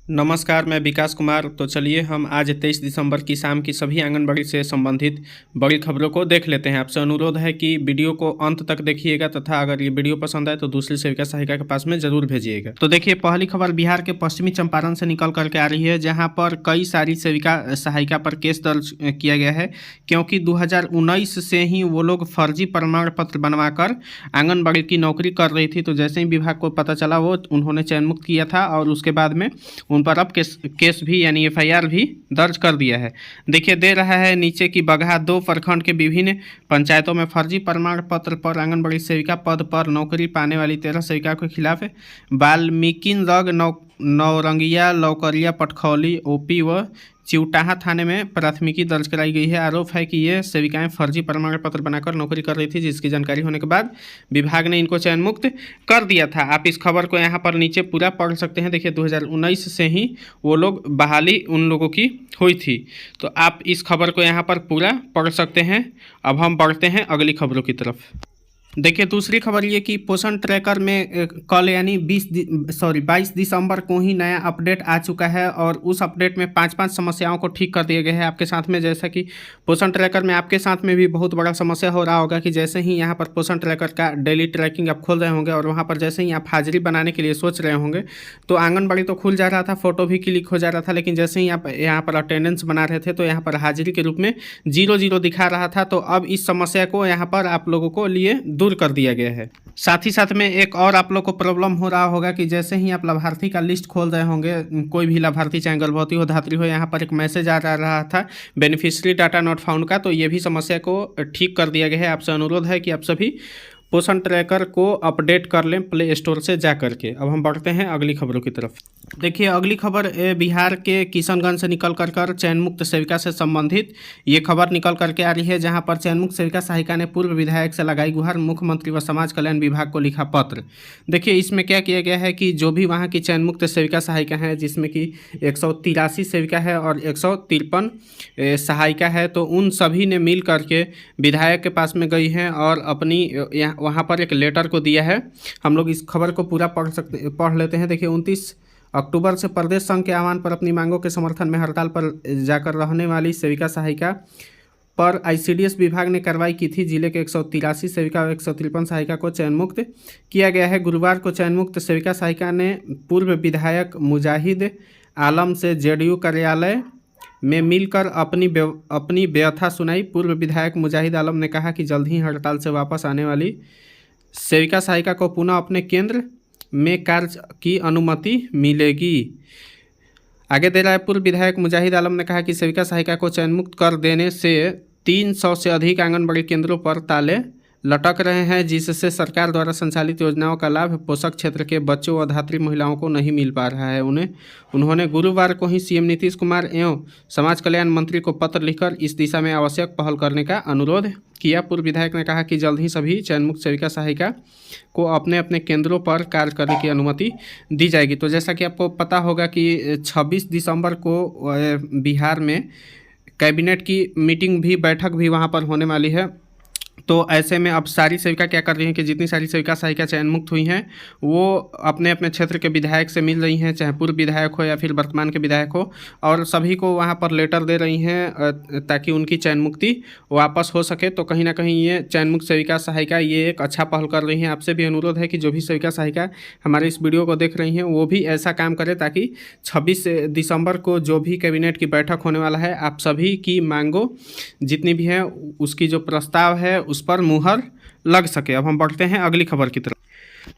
नमस्कार, मैं विकास कुमार। तो चलिए हम आज 23 दिसंबर की शाम की सभी आंगनबाड़ी से संबंधित बड़ी खबरों को देख लेते हैं। आपसे अनुरोध है कि वीडियो को अंत तक देखिएगा तथा अगर ये वीडियो पसंद आए तो दूसरी सेविका सहायिका के पास में जरूर भेजिएगा। तो देखिए, पहली खबर बिहार के पश्चिमी चंपारण से निकल करके आ रही है, जहाँ पर कई सारी सेविका सहायिका पर केस दर्ज किया गया है, क्योंकि 2019 से ही वो लोग फर्जी प्रमाण पत्र बनवाकर आंगनबाड़ी की नौकरी कर रही थी। तो जैसे ही विभाग को पता चला वो उन्होंने चयन मुक्त किया था और उसके बाद में उन पर अब केस भी यानी एफआईआर भी दर्ज कर दिया है। देखिए, दे रहा है नीचे की बगहा 2 प्रखंड के विभिन्न पंचायतों में फर्जी प्रमाण पत्र पर आंगनबाड़ी सेविका पद पर नौकरी पाने वाली 13 सेविका के खिलाफ वाल्मीकिनगढ़, नौरंगिया, लौकरिया, पटखौली, ओपी व चिउटाहा थाने में प्राथमिकी दर्ज कराई गई है। आरोप है कि ये सेविकाएं फर्जी प्रमाण पत्र बनाकर नौकरी कर रही थी, जिसकी जानकारी होने के बाद विभाग ने इनको चयन मुक्त कर दिया था। आप इस खबर को यहाँ पर नीचे पूरा पढ़ सकते हैं। देखिए, 2019 से ही वो लोग बहाली उन लोगों की हुई थी। तो आप इस खबर को यहाँ पर पूरा पढ़ सकते हैं। अब हम बढ़ते हैं अगली खबरों की तरफ। देखिए, दूसरी खबर ये कि पोषण ट्रैकर में कल यानी 22 दिसंबर को ही नया अपडेट आ चुका है और उस अपडेट में 5 समस्याओं को ठीक कर दिया गया है आपके साथ में। जैसा कि पोषण ट्रैकर में आपके साथ में भी बहुत बड़ा समस्या हो रहा होगा कि जैसे ही यहाँ पर पोषण ट्रैकर का डेली ट्रैकिंग आप खोल रहे होंगे और वहाँ पर जैसे ही आप हाजिरी बनाने के लिए सोच रहे होंगे तो आंगनबाड़ी तो खुल जा रहा था, फोटो भी क्लिक हो जा रहा था, लेकिन जैसे ही आप यहाँ पर अटेंडेंस बना रहे थे तो यहाँ पर हाजिरी के रूप में 0 दिखा रहा था। तो अब इस समस्या को यहाँ पर आप लोगों को लिए दूर कर दिया गया है। साथ ही साथ में एक और आप लोग को प्रॉब्लम हो रहा होगा कि जैसे ही आप लाभार्थी का लिस्ट खोल रहे होंगे, कोई भी लाभार्थी चाहे गर्भवती हो, धात्री हो, यहाँ पर एक मैसेज आ रहा था बेनिफिशियरी डाटा नॉट फाउंड का। तो ये भी समस्या को ठीक कर दिया गया है। आपसे अनुरोध है कि आप सभी पोषण ट्रैकर को अपडेट कर लें प्ले स्टोर से जा करके। अब हम बढ़ते हैं अगली खबरों की तरफ। देखिए, अगली खबर बिहार के किशनगंज से निकल कर चयन मुक्त सेविका से संबंधित ये खबर निकल करके आ रही है, जहां पर चयन मुक्त सेविका सहायिका ने पूर्व विधायक से लगाई गुहार, मुख्यमंत्री व समाज कल्याण विभाग को लिखा पत्र। देखिए, इसमें क्या किया गया है कि जो भी वहां की चयन मुक्त सेविका सहायिका हैं, जिसमें कि 183 सेविका है और 153 सहायिका है, तो उन सभी ने मिल करके विधायक के पास में गई हैं और अपनी वहाँ पर एक लेटर को दिया है। हम लोग इस खबर को पूरा पढ़ लेते हैं। देखिए, 29 अक्टूबर से प्रदेश संघ के आह्वान पर अपनी मांगों के समर्थन में हड़ताल पर जाकर रहने वाली सेविका सहायिका पर आईसीडीएस विभाग ने कार्रवाई की थी। जिले के 183 सेविका और 153 सहायिका को चयन मुक्त किया गया है। गुरुवार को चयन मुक्त सेविका सहायिका ने पूर्व विधायक मुजाहिद आलम से जेडीयू कार्यालय में मिलकर अपनी व्यथा सुनाई। पूर्व विधायक मुजाहिद आलम ने कहा कि जल्द ही हड़ताल से वापस आने वाली सेविका सहायिका को पुनः अपने केंद्र में कार्य की अनुमति मिलेगी। आगे दे रहा है, पूर्व विधायक मुजाहिद आलम ने कहा कि सेविका सहायिका को चयन मुक्त कर देने से 300 से अधिक आंगनबाड़ी केंद्रों पर ताले लटक रहे हैं, जिससे सरकार द्वारा संचालित योजनाओं का लाभ पोषक क्षेत्र के बच्चों व धात्री महिलाओं को नहीं मिल पा रहा है। उन्होंने गुरुवार को ही सीएम नीतीश कुमार एवं समाज कल्याण मंत्री को पत्र लिखकर इस दिशा में आवश्यक पहल करने का अनुरोध किया। पूर्व विधायक ने कहा कि जल्द ही सभी चयन मुक्त सेविका सहायिका को अपने अपने केंद्रों पर कार्य करने की अनुमति दी जाएगी। तो जैसा कि आपको पता होगा कि 26 दिसंबर को बिहार में कैबिनेट की मीटिंग भी बैठक भी वहाँ पर होने वाली है। तो ऐसे में अब सारी सेविका क्या कर रही हैं कि जितनी सारी सेविका सहायिका चयन मुक्त हुई हैं वो अपने अपने क्षेत्र के विधायक से मिल रही हैं, चाहे पूर्व विधायक हो या फिर वर्तमान के विधायक हो, और सभी को वहां पर लेटर दे रही हैं ताकि उनकी चयन मुक्ति वापस हो सके। तो कहीं ना कहीं ये चयन मुक्त सेविका सहायिका ये एक अच्छा पहल कर रही हैं। आपसे भी अनुरोध है कि जो भी सेविका सहायिका हमारे इस वीडियो को देख रही हैं वो भी ऐसा काम करें ताकि 26 दिसंबर को जो भी कैबिनेट की बैठक होने वाला है, आप सभी की मांगों जितनी भी हैं उसकी जो प्रस्ताव है उस पर मुहर लग सके। अब हम बढ़ते हैं अगली खबर की तरफ।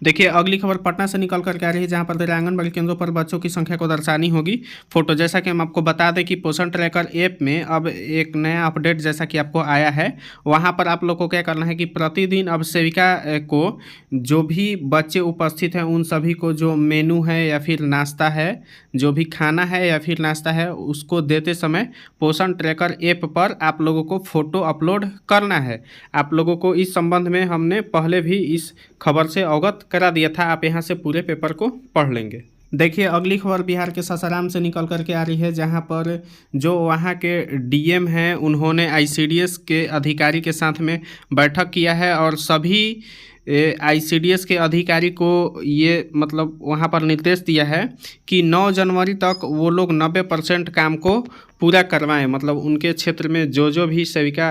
देखिए, अगली खबर पटना से निकल कर आ रही है, जहां पर आंगनबाड़ी केंद्रों पर बच्चों की संख्या को दर्शानी होगी फोटो। जैसा कि हम आपको बता दें कि पोषण ट्रैकर ऐप में अब एक नया अपडेट जैसा कि आपको आया है, वहां पर आप लोग को क्या करना है कि प्रतिदिन अब सेविका को जो भी बच्चे उपस्थित हैं उन सभी को जो मेनू है या फिर नाश्ता है, जो भी खाना है या फिर नाश्ता है, उसको देते समय पोषण ट्रैकर ऐप पर आप लोगों को फ़ोटो अपलोड करना है। आप लोगों को इस संबंध में हमने पहले भी इस खबर से अवगत करा दिया था। आप यहाँ से पूरे पेपर को पढ़ लेंगे। देखिए, अगली खबर बिहार के सासाराम से निकल करके आ रही है, जहां पर जो वहां के डीएम हैं उन्होंने आईसीडीएस के अधिकारी के साथ में बैठक किया है और सभी आईसीडीएस के अधिकारी को ये मतलब वहाँ पर निर्देश दिया है कि 9 जनवरी तक वो लोग 90% काम को पूरा करवाएं। मतलब उनके क्षेत्र में जो भी सेविका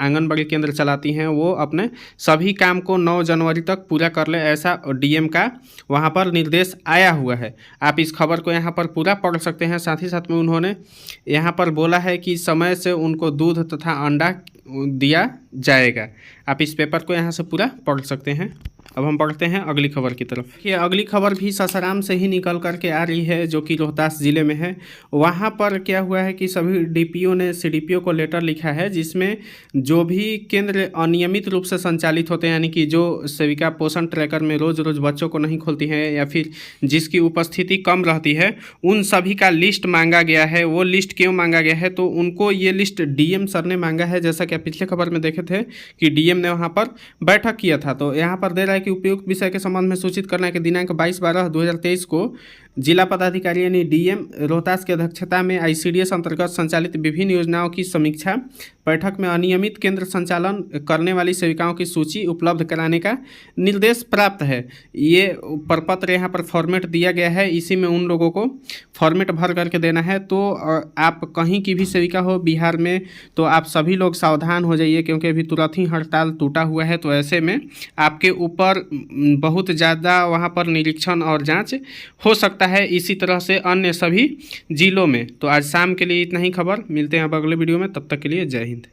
आंगनबाड़ी केंद्र चलाती हैं वो अपने सभी काम को 9 जनवरी तक पूरा कर ले, ऐसा डीएम का वहाँ पर निर्देश आया हुआ है। आप इस खबर को यहाँ पर पूरा पढ़ सकते हैं। साथ ही साथ में उन्होंने यहाँ पर बोला है कि समय से उनको दूध तथा अंडा दिया जाएगा। आप इस पेपर को यहाँ से पूरा पढ़ सकते हैं। अब हम बढ़ते हैं अगली खबर की तरफ। ये अगली खबर भी सासाराम से ही निकल करके आ रही है, जो कि रोहतास ज़िले में है। वहाँ पर क्या हुआ है कि सभी डीपीओ ने सीडीपीओ को लेटर लिखा है, जिसमें जो भी केंद्र अनियमित रूप से संचालित होते हैं, यानी कि जो सेविका पोषण ट्रैकर में रोज़ रोज़ बच्चों को नहीं खोलती हैं या फिर जिसकी उपस्थिति कम रहती है, उन सभी का लिस्ट मांगा गया है। वो लिस्ट क्यों मांगा गया है, तो उनको ये लिस्ट डीएम सर ने मांगा है। जैसा कि आप पिछले खबर में देखे थे कि डीएम ने वहाँ पर बैठक किया था। तो यहाँ पर दे रहा है कि उपयुक्त विषय के संबंध में सूचित करना है कि दिनांक 22/12/2023 को जिला पदाधिकारी यानी डीएम रोहतास की अध्यक्षता में आईसीडीएस अंतर्गत संचालित विभिन्न योजनाओं की समीक्षा बैठक में अनियमित केंद्र संचालन करने वाली सेविकाओं की सूची उपलब्ध कराने का निर्देश प्राप्त है। ये प्रपत्र यहाँ पर फॉर्मेट दिया गया है, इसी में उन लोगों को फॉर्मेट भर करके देना है। तो आप कहीं की भी सेविका हो बिहार में, तो आप सभी लोग सावधान हो जाइए, क्योंकि अभी तुरंत ही हड़ताल टूटा हुआ है। तो ऐसे में आपके ऊपर बहुत ज़्यादा वहाँ पर निरीक्षण और जांच हो सकता है, इसी तरह से अन्य सभी जिलों में। तो आज शाम के लिए इतना ही खबर। मिलते हैं अब अगले वीडियो में, तब तक के लिए जय हिंद।